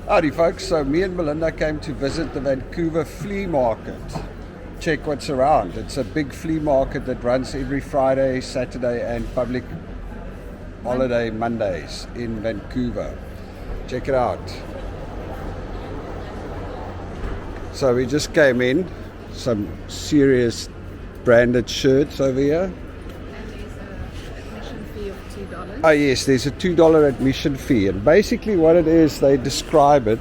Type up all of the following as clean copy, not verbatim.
Howdy folks, so me and Melinda came to visit the Vancouver Flea Market. Check what's around. It's a big flea market that runs every Friday, Saturday and public holiday Mondays in Vancouver. Check it out. So we just came in, some serious branded shirts over here. Oh yes, there's a $2 admission fee, and basically what it is, they describe it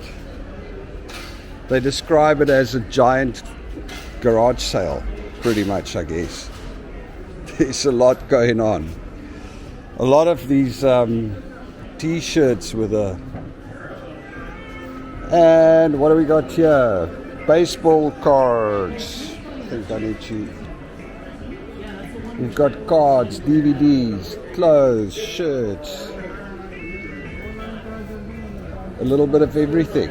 as a giant garage sale, pretty much, I guess. There's a lot going on. A lot of these t-shirts with a, and what do we got here? Baseball cards. I think I need to. We've got cards, DVDs, clothes, shirts, a little bit of everything,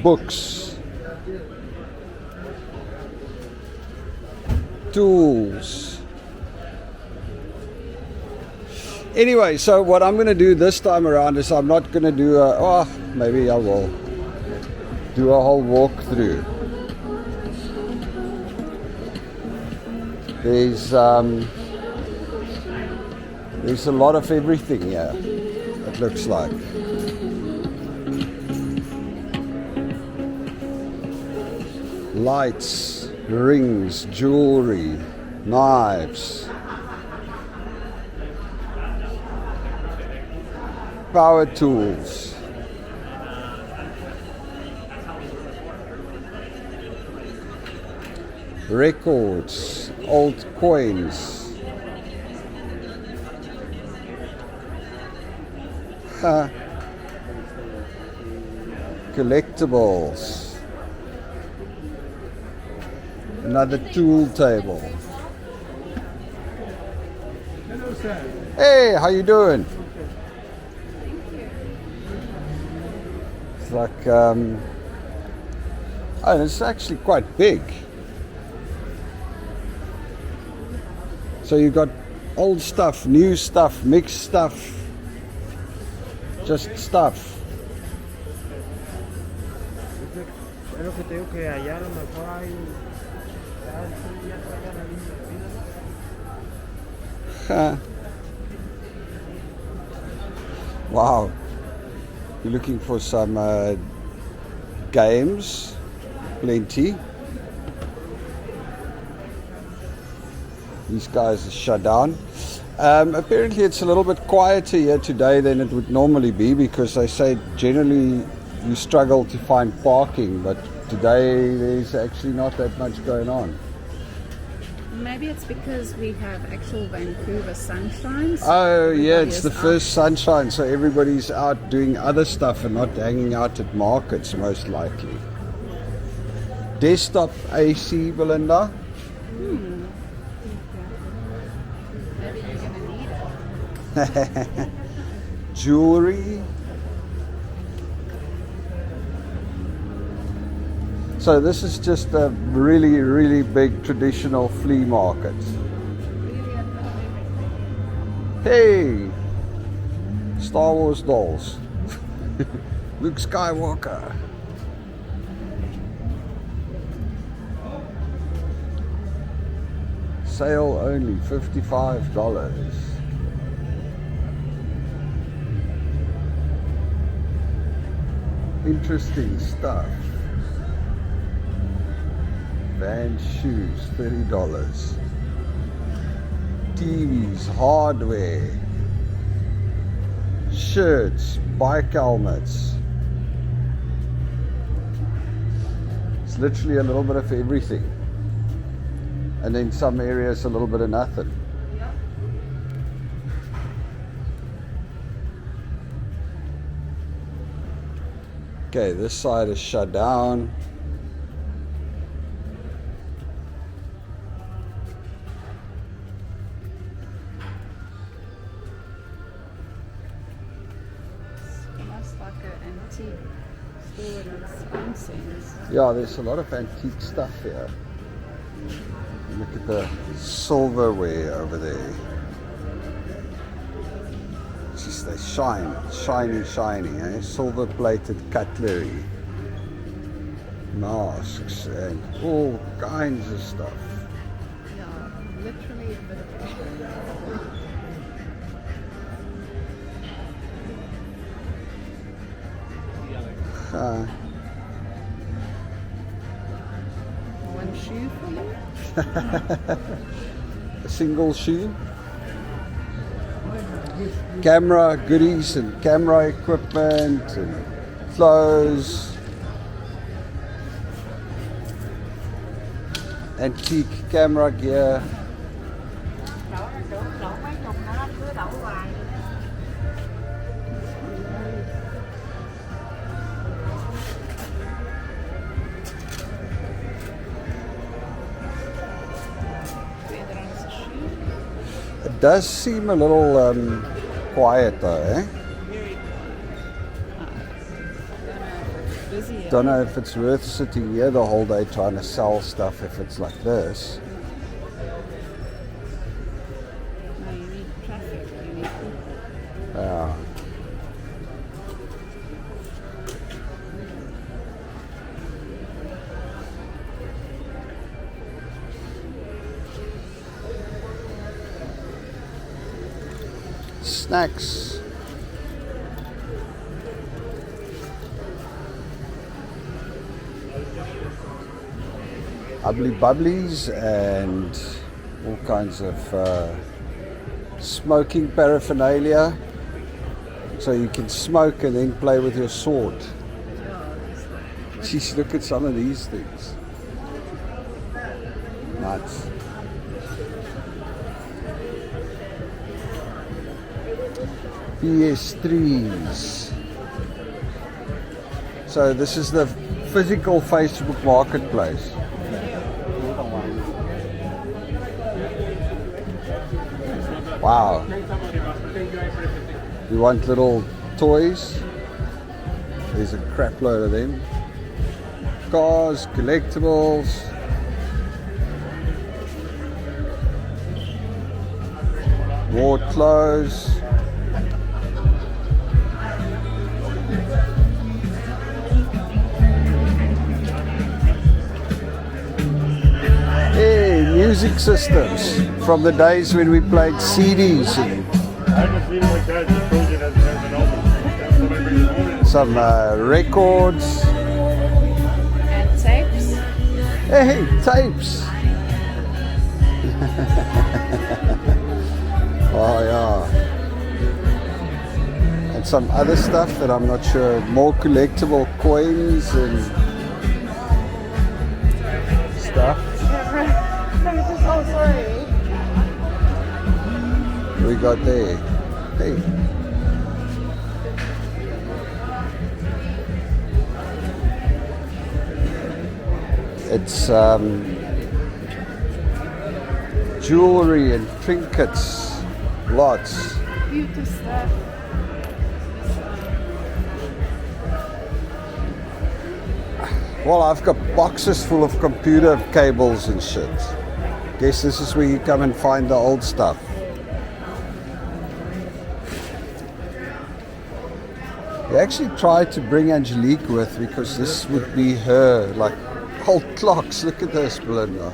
books, tools. Anyway, so what I'm going to do this time around is I'm not going to do maybe I will do a whole walkthrough. There's a lot of everything here, it looks like. Lights, rings, jewelry, knives, power tools, records, old coins, collectibles, another tool table. Hello, sir. Hey, how you doing? It's like oh, it's actually quite big. So you've got old stuff, new stuff, mixed stuff, just stuff. Es lo que te digo, que allá a lo mejor hay. Wow. You're looking for some games? Plenty. These guys are shut down. Apparently it's a little bit quieter here today than it would normally be, because they say generally you struggle to find parking, but today there's actually not that much going on. Maybe it's because we have actual Vancouver sunshine. So oh yeah, it's the out. first sunshine, so everybody's out doing other stuff and not hanging out at markets, most likely. Desktop AC, Belinda? Maybe you're going to need it. Jewelry. So this is just a really, really big traditional flea market. Hey! Star Wars dolls. Luke Skywalker. Sale only, $55. Interesting stuff. Van shoes, $30. TVs, hardware, shirts, bike helmets. It's literally a little bit of everything. And in some areas a little bit of nothing. Okay, this side is shut down. Almost like an antique store in its own sense. Yeah, there's a lot of antique stuff here. Look at the silverware over there. Just these. They shine, shiny, eh? Silver-plated cutlery, masks, and all kinds of stuff. Yeah, literally a bit of one shoe for you. A single shoe. Camera goodies and camera equipment and clothes. Antique camera gear. It does seem a little quiet though, eh? Busy. Don't know if it's worth sitting here the whole day trying to sell stuff if it's like this. No, you need traffic. You need people. Yeah. Snacks. Ugly bubblies and all kinds of smoking paraphernalia, so you can smoke and then play with your sword. Jeez, look at some of these things. Nuts. PS3s. So this is the physical Facebook marketplace. Wow. You want little toys? There's a crap load of them. Cars, collectibles. War clothes. Hey, music systems from the days when we played CDs. Some records. And tapes. Hey, tapes. Oh yeah. And some other stuff that I'm not sure. More collectible coins and stuff. Oh, sorry. We got there. Hey. It's jewelry and trinkets, lots. Beauty stuff. Well, I've got boxes full of computer cables and shit. Guess this is where you come and find the old stuff. We actually tried to bring Angelique with because this would be her, like old clocks. Look at this, Belinda.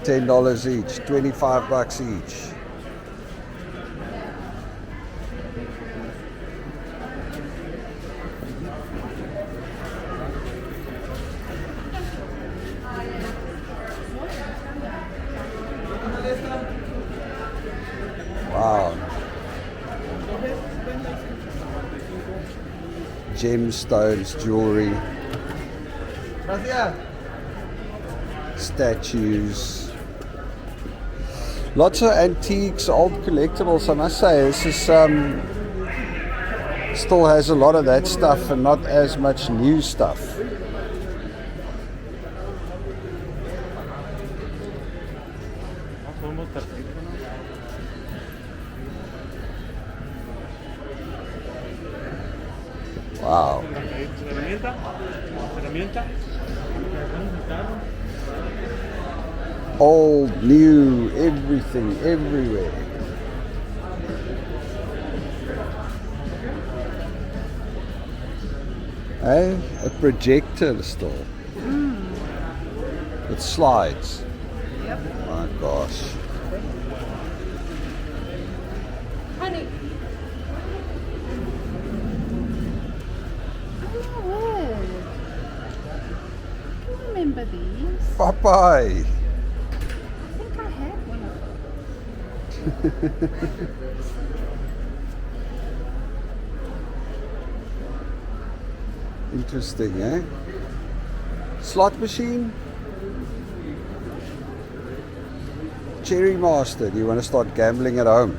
$10 each, $25 each. Wow. Gemstones, jewelry, statues, lots of antiques, old collectibles. I must say, this is still has a lot of that stuff and not as much new stuff. Wow. Old, new, everything, everywhere. Hey, a projector stall. It slides. Yep. My gosh. Honey. Oh, I can remember these. Popeye. I think I had one of them. Interesting, eh? Slot machine? Cherry Master, do you want to start gambling at home?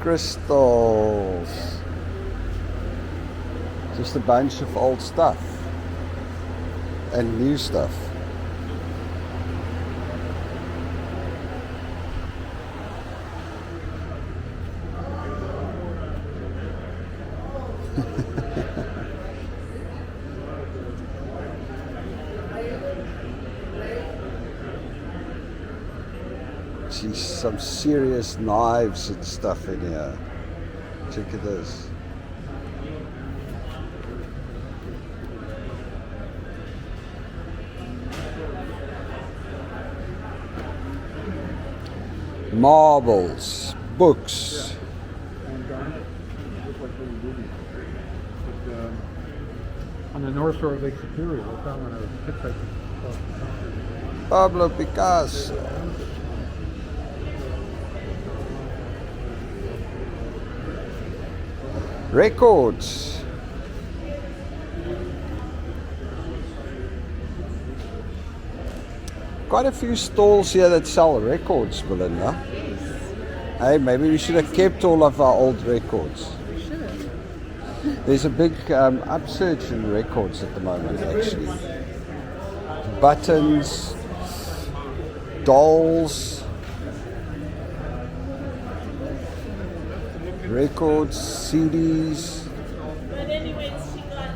Crystals. Just a bunch of old stuff. And new stuff. See some serious knives and stuff in here. Check at this. Marbles, books. On the north shore of Lake Superior, I found one of those hitchhikers. Pablo Picasso. Records. Quite a few stalls here that sell records, Belinda. Hey, maybe we should have kept all of our old records. Should have. There's a big upsurge in records at the moment, actually. Buttons, dolls, records, CDs. But anyways, she got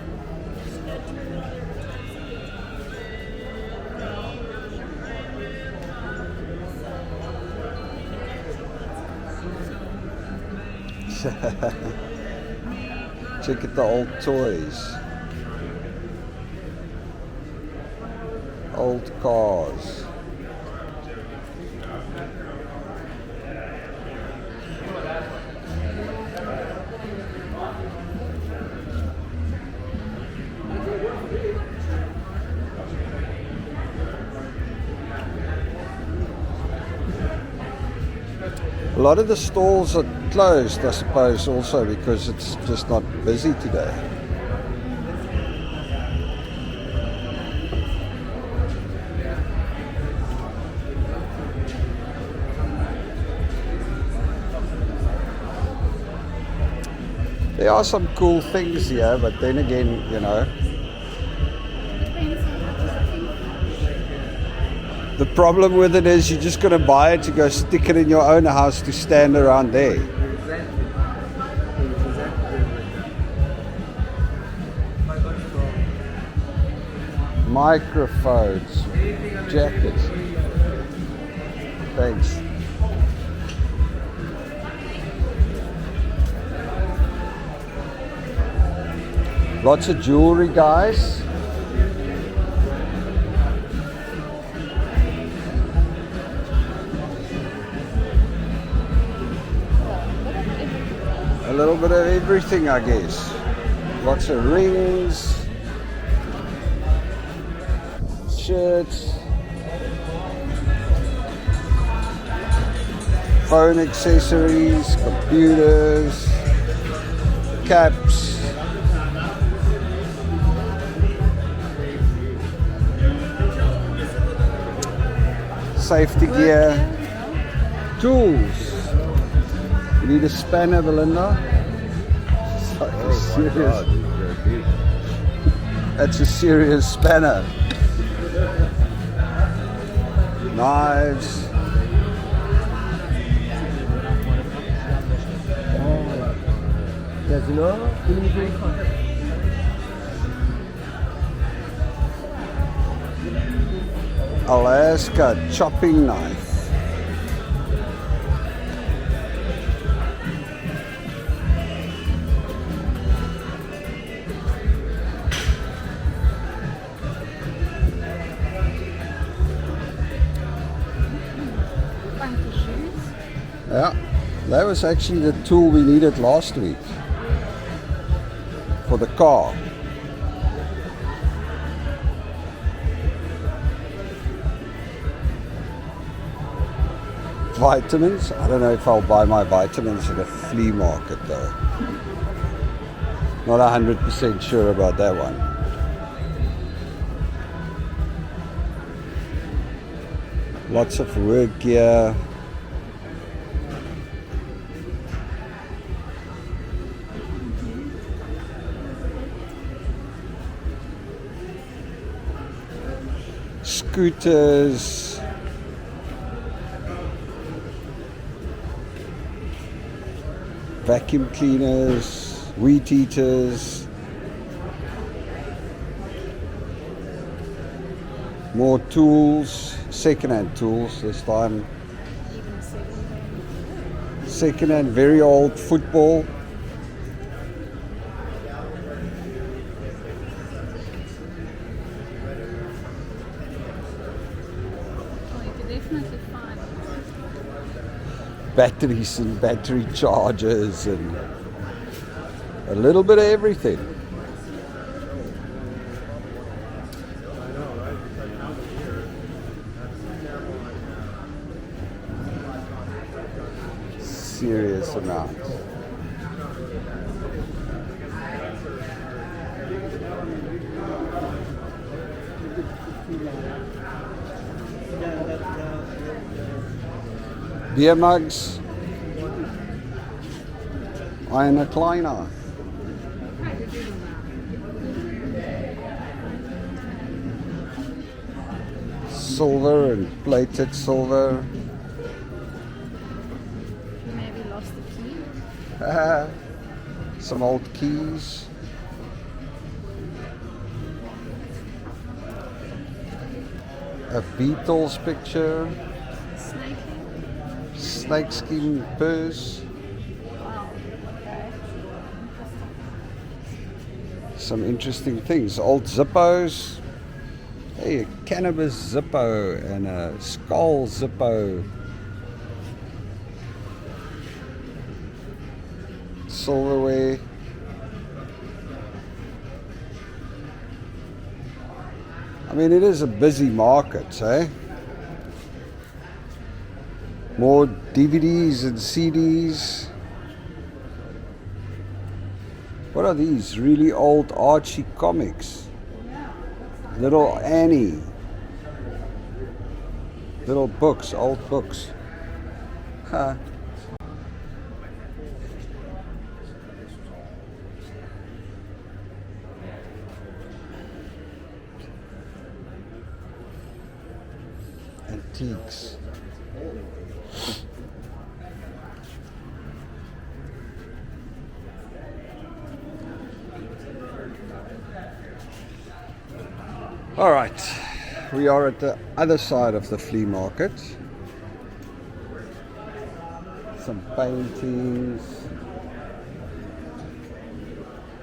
Check at the old toys. Old cars. A lot of the stalls are closed, I suppose, also because it's just not busy today. There are some cool things here, but then again, you know, Depends on what you're looking the problem with it is you're just going to buy it to go stick it in your own house to stand around there. Microphones, jackets. Thanks. Lots of jewelry, guys. A little bit of everything, I guess. Lots of rings, shirts, phone accessories, computers, caps. Safety gear, tools. You need a spanner, Belinda? It's like a serious, that's a serious spanner. Knives. Alaska chopping knife. Yeah, that was actually the tool we needed last week for the car. Vitamins. I don't know if I'll buy my vitamins at a flea market though. Not 100% sure about that one. Lots of work gear. Scooters. Vacuum cleaners, wheat eaters, more tools, second-hand tools this time. Even second-hand. Second-hand, very old football. Oh, you could definitely find Batteries and battery chargers and a little bit of everything. Serious amount. Beer mugs, eine kleiner. Silver and plated silver. you maybe lost the key. Some old keys. A Beatles picture. Snake. Snakeskin purse. Wow. Okay. Some interesting things. Old Zippos. Hey, a cannabis Zippo and a skull Zippo. Silverware. I mean, it is a busy market, eh? More DVDs and CDs. What are these? Really old Archie comics. Little Annie. Little books, old books. Huh. Antiques. All right, we are at the other side of the flea market. Some paintings,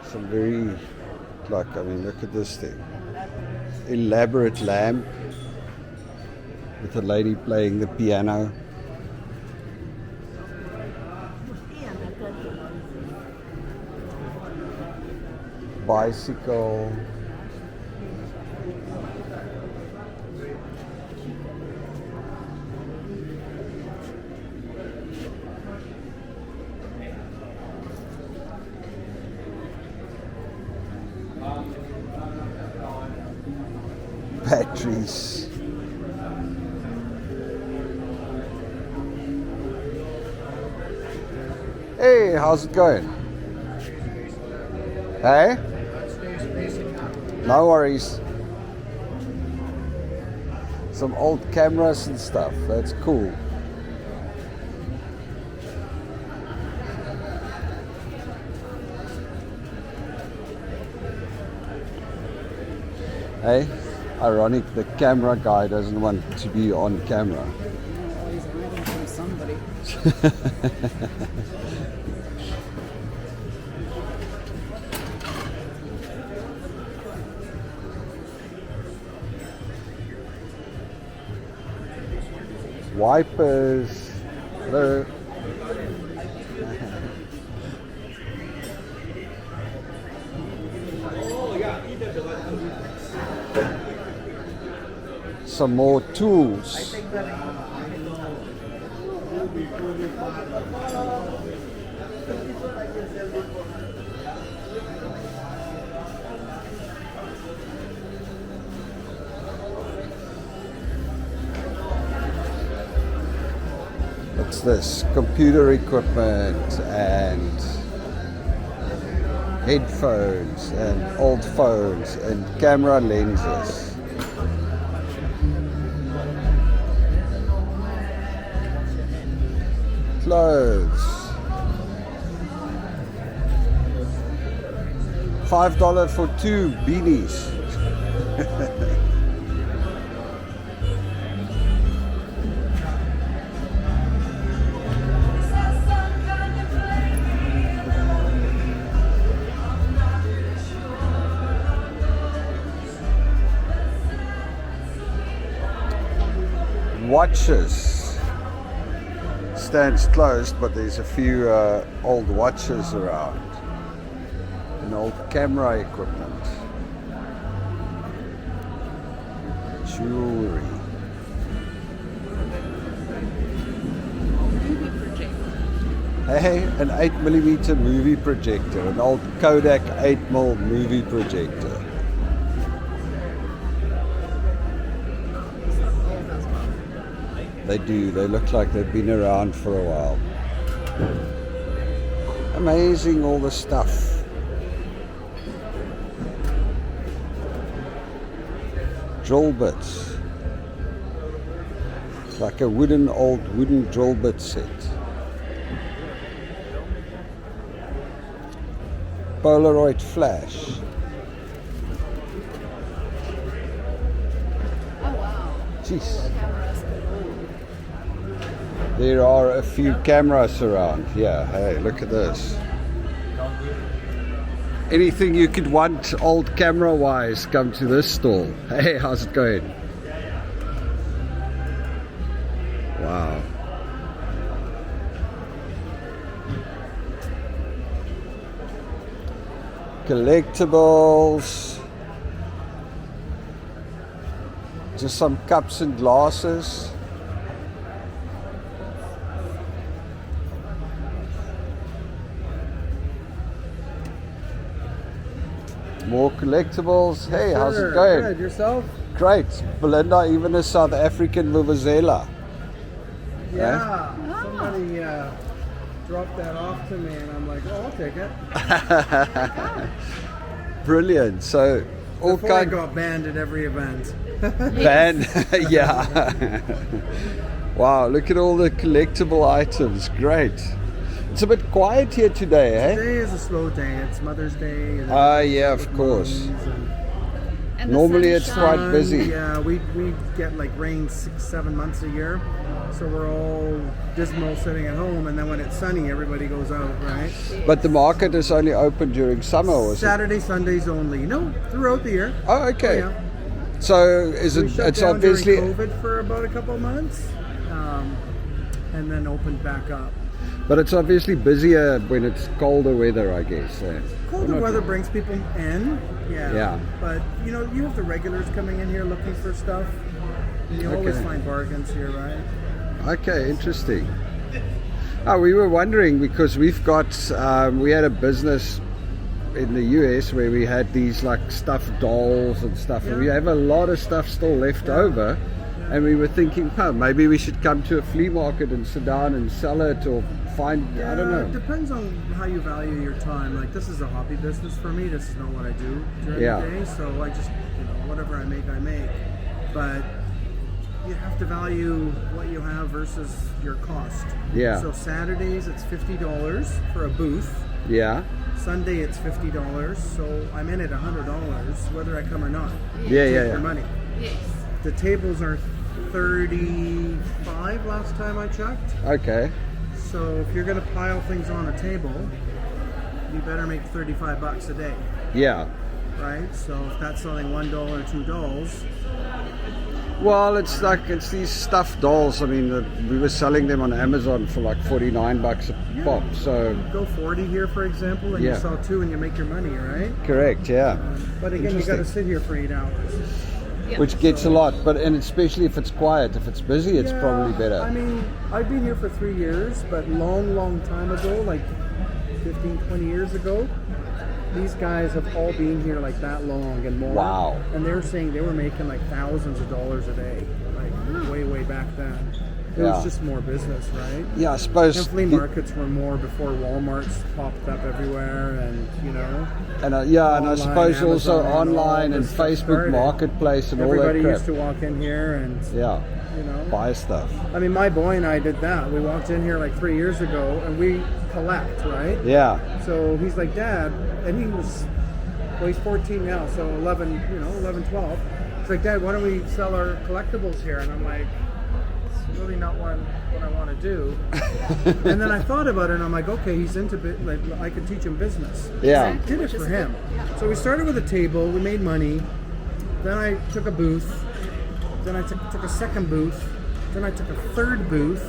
some very, I mean, look at this thing. Elaborate lamp with a lady playing the piano. Bicycle. Batteries. Hey, how's it going? Hey? No worries. Some old cameras and stuff. That's cool. Hey? Ironic, the camera guy doesn't want to be on camera. Always hiding from somebody. Wipers. Hello. some more tools. What's this? Computer equipment and headphones and old phones and camera lenses. Clothes. $5 for 2 beanies. Watches. Stands closed, but there's a few old watches around and old camera equipment. Jewelry. Movie projector. Hey, an 8mm movie projector, an old Kodak 8mm movie projector. They do, they look like they've been around for a while. Amazing, all the stuff. Drill bits. Like a old wooden drill bit set. Polaroid flash. Oh wow. Jeez. Cameras galore. There are a few cameras around. Yeah, hey, look at this. Anything you could want old camera wise, come to this stall. Hey, how's it going? Wow. Collectibles. Just some cups and glasses. More collectibles. Hey, how's it going? Good. Yourself? Great. Belinda, even a South African vuvuzela. Yeah. Somebody dropped that off to me, and I'm like, oh, I'll take it. Brilliant. So, all Before I kind got banned at every event. band. Yeah. Wow, look at all the collectible items. Great. It's a bit quiet here today, eh? Today is a slow day. It's Mother's Day. And Yeah, of course. And the Normally sun it's is quite shining. busy. Yeah, we get like rain 6-7 months a year. So we're all dismal sitting at home, and then when it's sunny, everybody goes out, right? But the market is only open during summer, or is it? Saturday, Sundays only. No, throughout the year. Oh, okay. Oh, yeah. So is We it? shut It's down obviously. during COVID for about a couple of months, and then opened back up. But it's obviously busier when it's colder weather, I guess. Colder weather brings people in, Yeah. But you know, you have the regulars coming in here looking for stuff. You always Okay. find bargains here, right? Okay, interesting. Oh, we were wondering because we had a business in the US where we had these like stuffed dolls and stuff, and we have a lot of stuff still left over. And we were thinking, maybe we should come to a flea market and sit down and sell it or find, I don't It know. depends on how you value your time. Like, this is a hobby business for me. This is not what I do during Yeah. the day. So I just, whatever I make. But you have to value what you have versus your cost. Yeah. So Saturdays, it's $50 for a booth. Yeah. Sunday, it's $50. So I'm in at $100, whether I come or not. Yeah, Take yeah, your yeah. money. Yes. The tables are 35 last time I checked. Okay. So if you're gonna pile things on a table, you better make $35 a day, Yeah. right? So if that's selling $1, $2, Well, it's these stuffed dolls. I mean, we were selling them on Amazon for like $49 a pop. So go 40 here, for example, and Yeah. you sell 2 and you make your money, right? correct. Yeah. But again, you got to Interesting. sit here for 8 hours. Yeah. which gets a lot. But and especially if it's quiet, if it's busy, it's Yeah, probably better. I mean, I've been here for 3 years, but long time ago, like 15, 20 years ago, these guys have all been here like that long and more. Wow. And they were saying they were making like thousands of dollars a day, like way back then. It Yeah. was just more business, right? Yeah, I suppose. And flea markets were more before Walmart's popped up everywhere, and you know. And I Online, suppose also Amazon, all online and this stuff Facebook started. Marketplace and Everybody all that crap. used to walk in here and Yeah, you know. buy stuff. I mean, my boy and I did that. We walked in here like 3 years ago, and we collect, right? Yeah, So he's like, Dad, and he's 14 now, so 11, 12. He's like, Dad, why don't we sell our collectibles here? And I'm like, it's really not what I want to do. And then I thought about it, and I'm like, okay, he's into like I could teach him business. yeah, Did it Which for is him. good, yeah. So we started with a table, we made money, then I took a booth, then I took a second booth, then I took a third booth,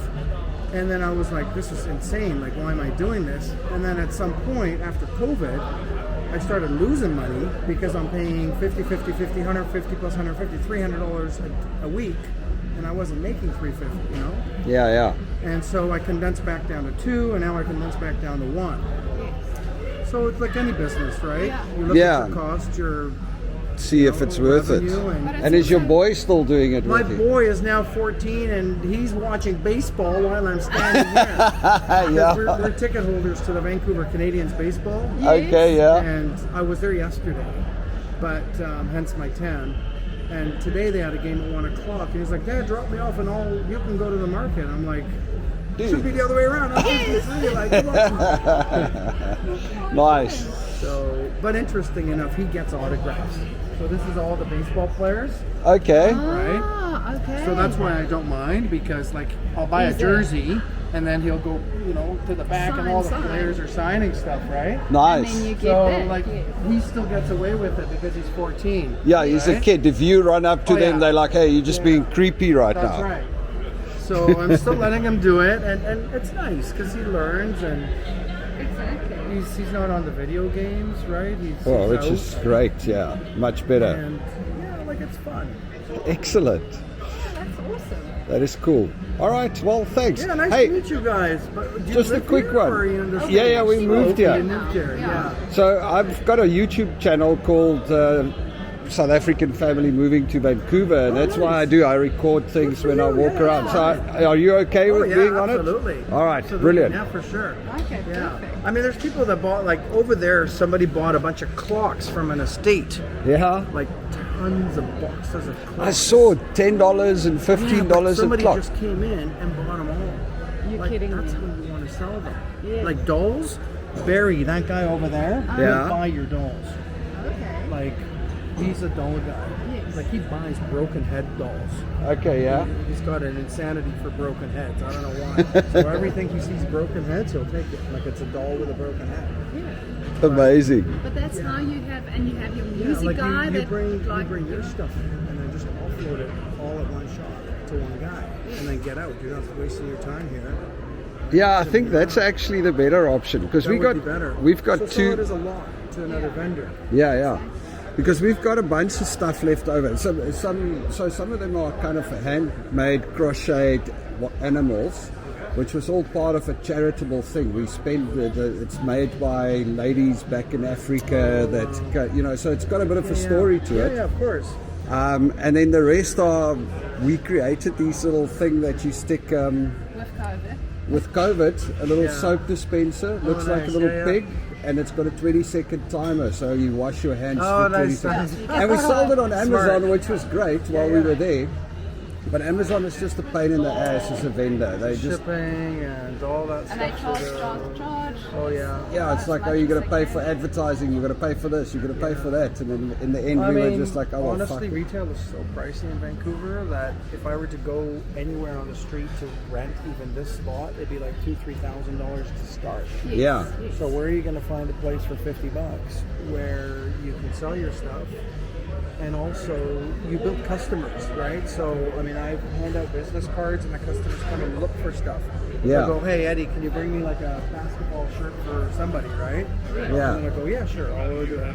and then I was like, this is insane, like why am I doing this? And then at some point after COVID, I started losing money because I'm paying 50, 150 plus 150, $300 a week, and I wasn't making 350, you know? yeah. And so I condensed back down to 2, and now I condensed back down to 1. So it's like any business, right? Yeah. You look Yeah. at your cost, your See if it's worth it. revenue, and And is your boy still doing it my with you? boy is now 14, and he's watching baseball while I'm standing here. Yeah. We're ticket holders to the Vancouver Canadians baseball, Okay, yeah. and I was there yesterday, but hence my 10. And today they had a game at 1 o'clock, and he's like, Dad, drop me off, and you can go to the market. I'm like, should be the other way around. I'm like, come on. Nice. So, but interesting enough, he gets autographs. So this is all the baseball players, Okay. right? Ah, okay. So that's why I don't mind, because like I'll buy a Easy. jersey, and then he'll go, to the back, and all the Sign. players are signing stuff, right? And Nice. then you get So that. like yes. he still gets away with it because he's 14. Yeah, he's a right? kid. If you run up to Oh, them, yeah. they're like, hey, you're just Yeah. being creepy right That's now. right. So I'm still letting him do it, and it's nice because he learns, and Exactly. he's not on the video games, right? He's Which out, is great, yeah. Much better. and yeah, like it's fun. Excellent. That's awesome. That is cool. All right, well, thanks. Yeah, nice Hey, to meet you guys. But do you just a live quick here, one. or are you in the Yeah, yeah, we States? moved Okay, here. You moved here, yeah. so I've got a YouTube channel called South African Family Moving to Vancouver, and that's why I do. I record things when I walk around. So are you okay Oh, with yeah, being on absolutely. it? All right, Absolutely. brilliant. Yeah, for sure. Okay, Yeah. perfect. I mean, there's people that bought, like, over there, somebody bought a bunch of clocks from an estate. Yeah. Like, tons of boxes of clocks. I saw $10 and $15 a somebody clock. just came in and bought them all. You're Like, kidding that's me. how you want to sell them. Yeah. Like dolls, Barry, that guy over there, Yeah. he'll buy your dolls. Okay. Like, he's a doll guy. Yes. Like, he buys broken head dolls. Okay, yeah. He's got an insanity for broken heads. I don't know why. So everything he sees broken heads, he'll take it. Like it's a doll with a broken head. Yeah. Amazing. But that's how you have, and you have your Yeah, music like guy you that bring your stuff in and then just offload it all at one shot to one guy, and then get out. You're not wasting your time here. Yeah, I think that's actually the better option because That we've would got be better. we've got so sell it two. as a lot to another vendor. Yeah. Because we've got a bunch of stuff left over. Some of them are kind of handmade, crocheted animals, which was all part of a charitable thing. We spend it's made by ladies back in Africa that so it's got a bit of a story to it. Yeah, of course. And then the rest are we created these little thing that you stick with COVID. with COVID, a little Yeah. soap dispenser, looks like a nice. little Yeah, yeah. pig, and it's got a 20-second timer, so you wash your hands Oh, for 20 nice, seconds. nice. And we sold it on Amazon, Smart. which was great while we were there. But Amazon is just a pain in the ass as a vendor. They just, Shipping and all that And they stuff. charge. Oh yeah. yeah, it's like, oh, you're going to pay for advertising, you're going to pay for this, you're going to pay for that. And then in the end, we were just like, oh, well, fuck honestly, it. retail is so pricey in Vancouver that if I were to go anywhere on the street to rent even this spot, it'd be like $2,000-$3,000 to start. Yeah. So where are you going to find a place for $50 where you can sell your stuff? And also, you build customers, right? So, I mean, I hand out business cards, and the customers come and look for stuff. Yeah. I go, hey, Eddie, can you bring me like a basketball shirt for somebody, right? Yeah. And I go, yeah, sure, I'll do that.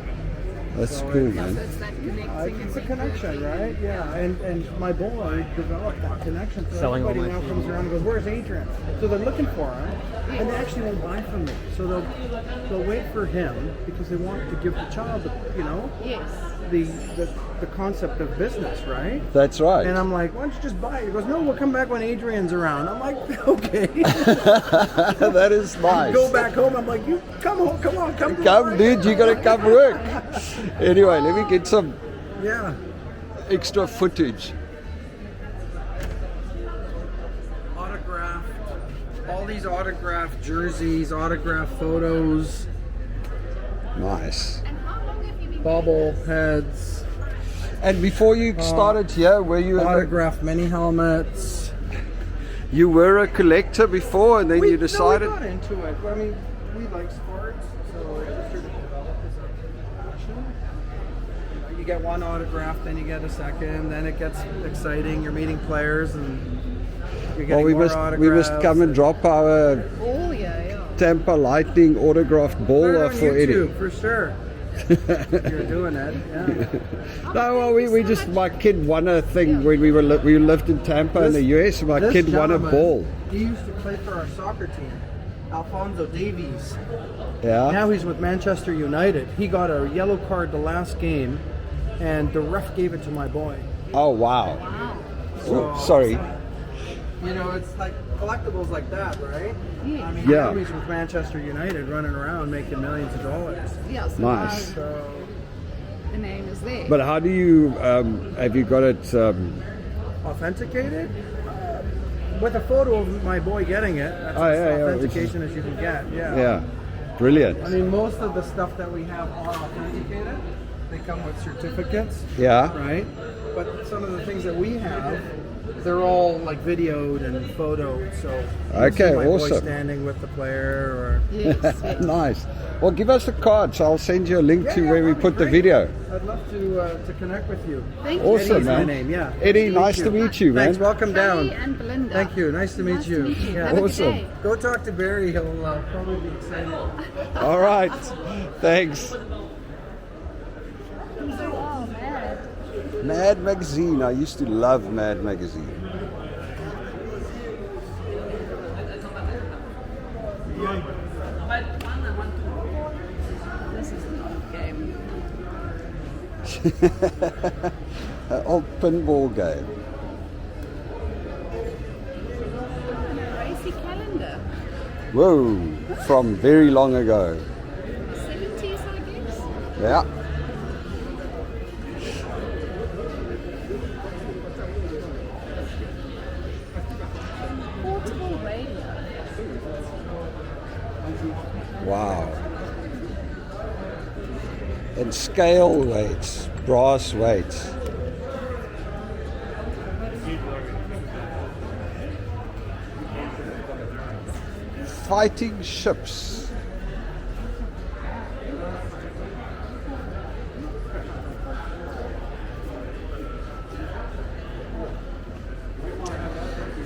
That's So cool, it's- So man. it's that connecting. It's a and connection, right? Yeah, and my boy developed that connection. So Selling all everybody my now comes food. around and goes, "Where's Adrian?" So they're looking for him, and they actually won't buy from me. So they'll wait for him because they want to give the child, Yes. the concept of business, right? That's right. And I'm like, "Why don't you just buy it?" He goes, "No, we'll come back when Adrian's around." I'm like, "Okay." That is nice. Go back home. I'm like, "You come home, come on, come." to Come, work." dude, you gotta come work. Anyway, let me get some Yeah. extra footage. Autographed, all these autographed jerseys, autographed photos, Nice. And how long have you been bobbleheads, And before you started here, were you autographed mini helmets. you were a collector before, and then you decided? No, we got into it. I mean, we like sports, so it just sort of developed as a passion. You get one autograph, then you get a second, then it gets exciting. You're meeting players, and you're getting Well, we more must autographs. come and drop our Oh, yeah. Tampa Lightning autographed ball Put it off on for YouTube, Eddie. for sure. You're doing it, yeah. No, well, we just my kid won a thing when we lived in Tampa in the US. My This kid won a gentleman, ball. He used to play for our soccer team, Alfonso Davies. Yeah. Now he's with Manchester United. He got a yellow card the last game, and the ref gave it to my boy. Oh wow. Wow. Oh, sorry. You know, it's like collectibles like that, right? Yeah. I mean, Yeah. now he's with Manchester United, running around making millions of dollars. Yeah, so Nice. now So the name is there. But how do you have you got it? authenticated with a photo of my boy getting it. That's Oh, as yeah, yeah, authentication as you can get. Yeah. Yeah, brilliant. I mean, most of the stuff that we have are authenticated. They come with certificates, Yeah. right? But some of the things that we have, they're all like videoed and photoed. So you Okay, see my boy awesome. standing with the player, Yes. Nice. Well, give us the cards. I'll send you a link or to where we that'd be put the great. video. I'd love to connect with you. Thank you. Awesome, Eddie's my man. name. Yeah. Eddie, nice to meet you, man. Thanks. Welcome Kelly down. and Belinda. Thank you. Nice to meet Nice you. to meet you. Yeah. Have a good Awesome. day. Go talk to Barry. He'll probably be excited. All right. Thanks. Oh, man. Mad Magazine. I used to love Mad Magazine. This is not a game. An old pinball game. Racy calendar. Whoa. From very long ago. 70s, I guess. Yeah. Portable radio. Wow. And scale weights, brass weights. Fighting ships.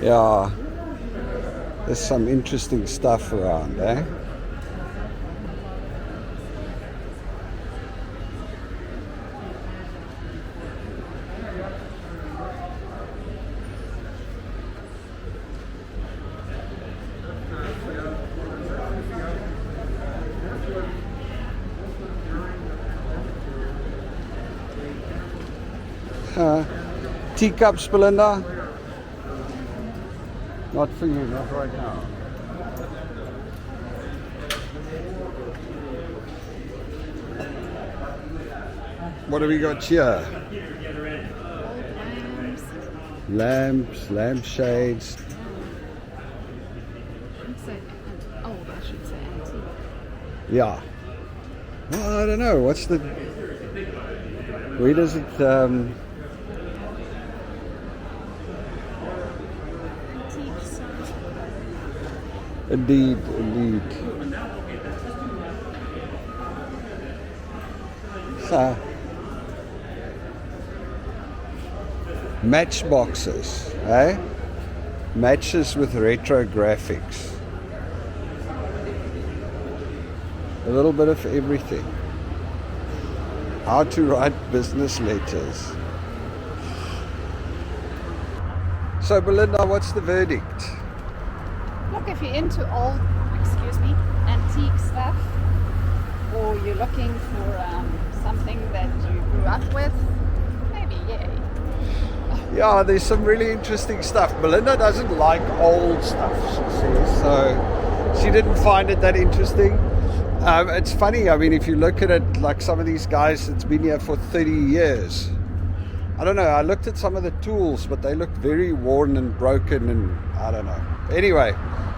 Yeah, there's some interesting stuff around, eh? Teacups, Belinda? Not for you, not right now. What have we got here? Lamps. Lampshades. I'd say, oh, I should say antique. Yeah. Well, I don't know. What's the... Where does it... Antique size. Indeed, indeed. Matchboxes, eh? Matches with retro graphics. A little bit of everything. How to write business letters. So Belinda, what's the verdict? Look, if you're into old, antique stuff, or you're looking for something that you grew up with, maybe yay. Yeah, there's some really interesting stuff. Belinda doesn't like old stuff, she says, so she didn't find it that interesting. It's funny, I mean, if you look at it, like some of these guys, it's been here for 30 years. I don't know, I looked at some of the tools, but they look very worn and broken, and I don't know. Anyway,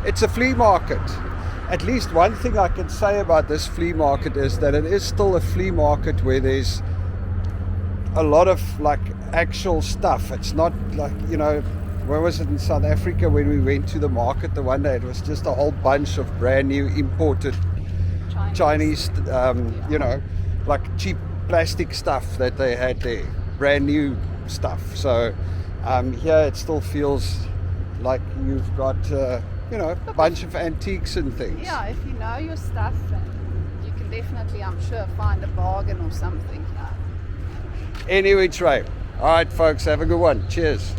it's a flea market. At least one thing I can say about this flea market is that it is still a flea market where there's a lot of like actual stuff. It's not like, you know, where was it in South Africa when we went to the market the one day? It was just a whole bunch of brand new imported Chinese you know, like cheap plastic stuff that they had there, brand new stuff. So here it still feels like you've got you know, a bunch of antiques and things. Yeah, if you know your stuff, you can definitely, I'm sure, find a bargain or something. Any which way. All right, folks, have a good one. Cheers.